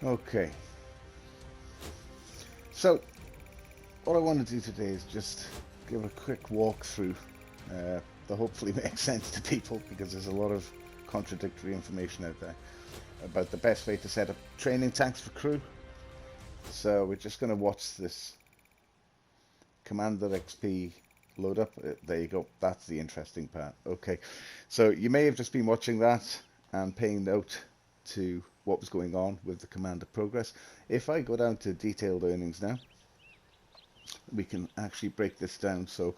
Okay, so what I want to do today is just give a quick walkthrough that hopefully makes sense to people, because there's a lot of contradictory information out there about the best way to set up training tanks for crew. So we're just going to watch this Commander XP load up. There you go. That's the interesting part. Okay, so you may have just been watching that and paying note to what was going on with the Commander progress. If I go down to detailed earnings now, we can actually break this down. So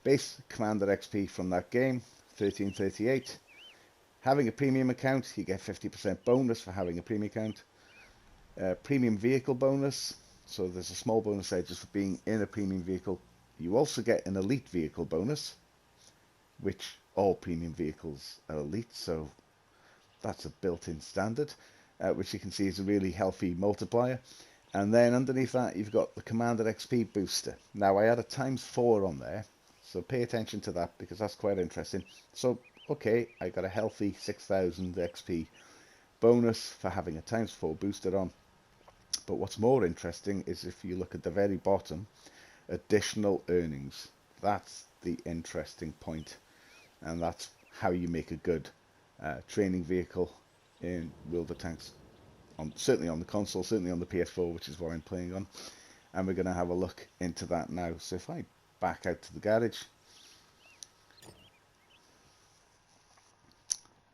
base Commander XP from that game, 1338. Having a premium account, you get 50% bonus for having a premium account. Premium vehicle bonus, so there's a small bonus there just for being in a premium vehicle. You also get an elite vehicle bonus, which all premium vehicles are elite, so that's a built-in standard, which you can see is a really healthy multiplier. And then underneath that, you've got the Commander XP booster. Now, I had a ×4 on there, so pay attention to that because that's quite interesting. So, okay, I got a healthy 6,000 XP bonus for having a ×4 booster on. But what's more interesting is if you look at the very bottom, additional earnings. That's the interesting point, and that's how you make a good training vehicle in World of Tanks. Certainly on the console, certainly on the PS4, which is what I'm playing on. And we're going to have a look into that now. So if I back out to the garage,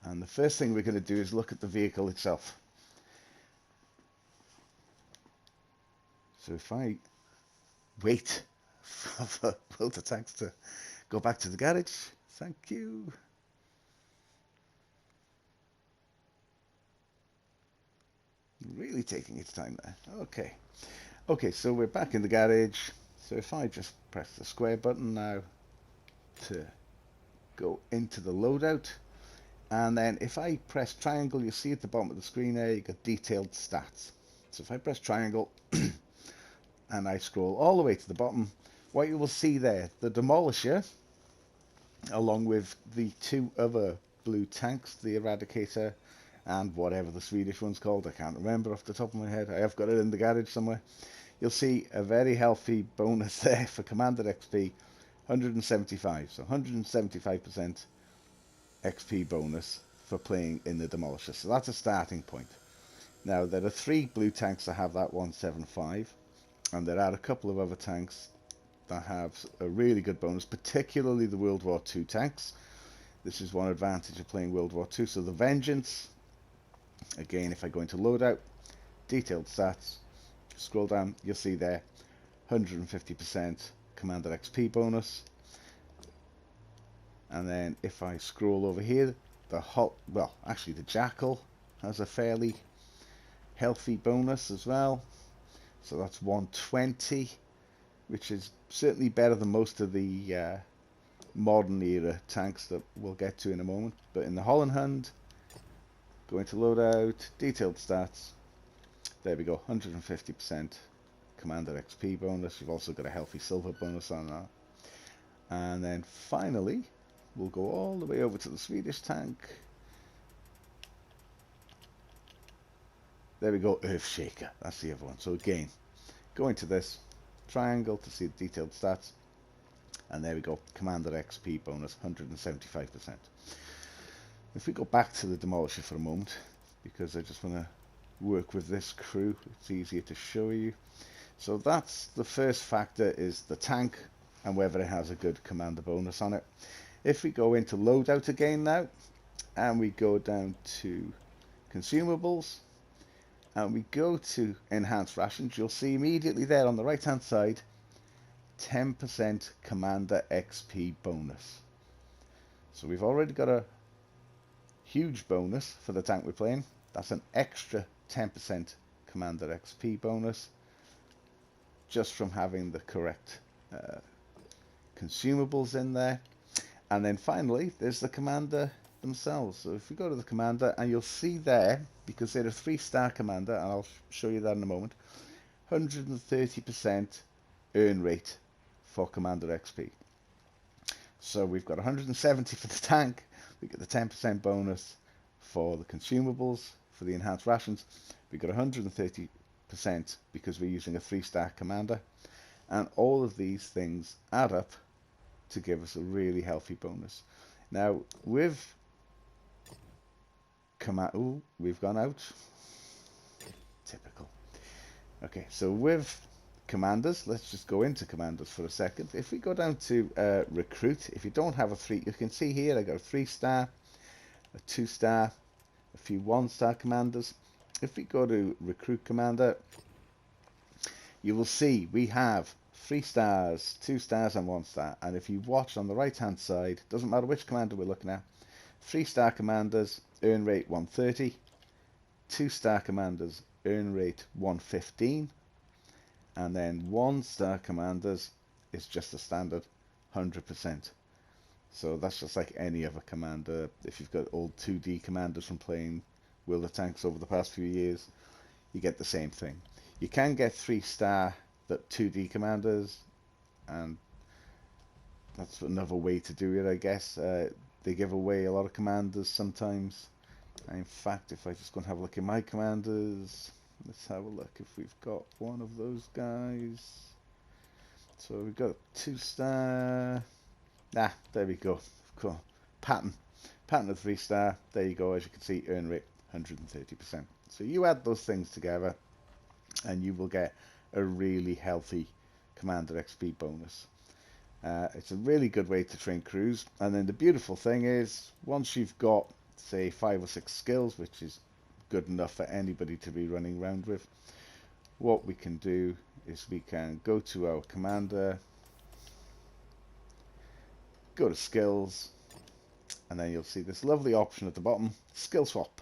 and the first thing we're going to do is look at the vehicle itself. So if I wait for World of Tanks to go back to the garage, thank you. Really taking its time there. Okay, so we're back in the garage. So if I just press the square button now to go into the loadout, and then if I press triangle, you'll see at the bottom of the screen there, you've got detailed stats. So if I press triangle and I scroll all the way to the bottom, what you will see there, the Demolisher, along with the two other blue tanks, the Eradicator and whatever the Swedish one's called, I can't remember off the top of my head. I have got it in the garage somewhere. You'll see a very healthy bonus there for Commander XP, 175, so 175% XP bonus for playing in the Demolisher. So that's a starting point. Now, there are 3 blue tanks that have that 175, and there are a couple of other tanks that have a really good bonus, particularly the World War II tanks. This is one advantage of playing World War II. So the Vengeance, again, if I go into loadout, detailed stats, scroll down, you'll see there 150% Commander XP bonus. And then if I scroll over here, the Jackal has a fairly healthy bonus as well. So that's 120, which is certainly better than most of the modern era tanks that we'll get to in a moment. But in the Holland Hand, go into loadout, detailed stats, there we go, 150% Commander XP bonus. You've also got a healthy silver bonus on that. And then finally, we'll go all the way over to the Swedish tank. There we go, Earthshaker, that's the other one. So again, go into this, triangle to see the detailed stats, and there we go, Commander XP bonus, 175%. If we go back to the Demolisher for a moment, because I just want to work with this crew, it's easier to show you. So that's the first factor, is the tank and whether it has a good commander bonus on it. If we go into loadout again now, and we go down to consumables, and we go to enhanced rations, you'll see immediately there on the right hand side 10% commander XP bonus. So we've already got a huge bonus for the tank we're playing. That's an extra 10% commander XP bonus just from having the correct consumables in there. And then finally there's the commander themselves. So if we go to the commander, and you'll see there, because they're a 3-star commander, and I'll show you that in a moment, 130% earn rate for commander XP. So we've got 170 for the tank, we get the 10% bonus for the consumables for the enhanced rations. We got 130% because we're using a 3-star commander, and all of these things add up to give us a really healthy bonus. Now with we've gone out. Typical. Okay, so with commanders, let's just go into commanders for a second. If we go down to recruit, if you don't have a 3, you can see here I got a 3-star, a 2-star, a few 1-star commanders. If we go to recruit commander, you will see we have 3 stars, 2 stars and 1 star. And if you watch on the right hand side, doesn't matter which commander we're looking at, 3-star commanders earn rate 130, 2-star commanders earn rate 115, and then 1-star commanders is just a standard 100%. So that's just like any other commander. If you've got old 2D commanders from playing World of Tanks over the past few years, you get the same thing. You can get 3-star that 2D commanders, and that's another way to do it, I guess. They give away a lot of commanders sometimes. And in fact, if I just go and have a look at my commanders, let's have a look if we've got one of those guys. So we've got 2-star. Ah, there we go. Cool. Pattern of 3-star. There you go. As you can see, earn rate 130%. So you add those things together, and you will get a really healthy commander XP bonus. It's a really good way to train crews. And then the beautiful thing is, once you've got, say, 5 or 6 skills, which is good enough for anybody to be running around with, what we can do is we can go to our commander, go to skills, and then you'll see this lovely option at the bottom, skill swap.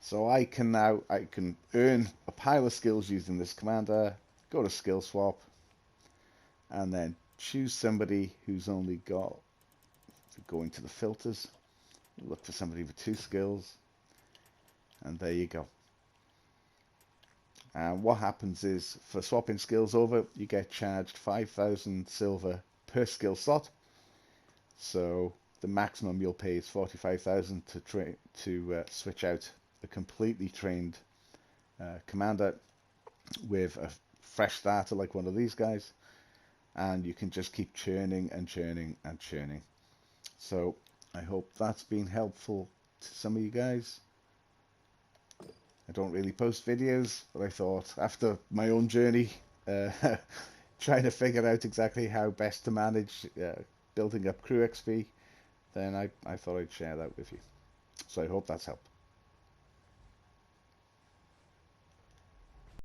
So I can earn a pile of skills using this commander, go to skill swap, and then choose somebody who's only got, go into the filters, look for somebody with 2 skills, and there you go. And what happens is, for swapping skills over, you get charged 5,000 silver per skill slot. So the maximum you'll pay is 45,000 to switch out a completely trained commander with a fresh starter like one of these guys, and you can just keep churning and churning and churning. So I hope that's been helpful to some of you guys. I don't really post videos, but I thought after my own journey trying to figure out exactly how best to manage building up crew XP, then I thought I'd share that with you. So I hope that's helped.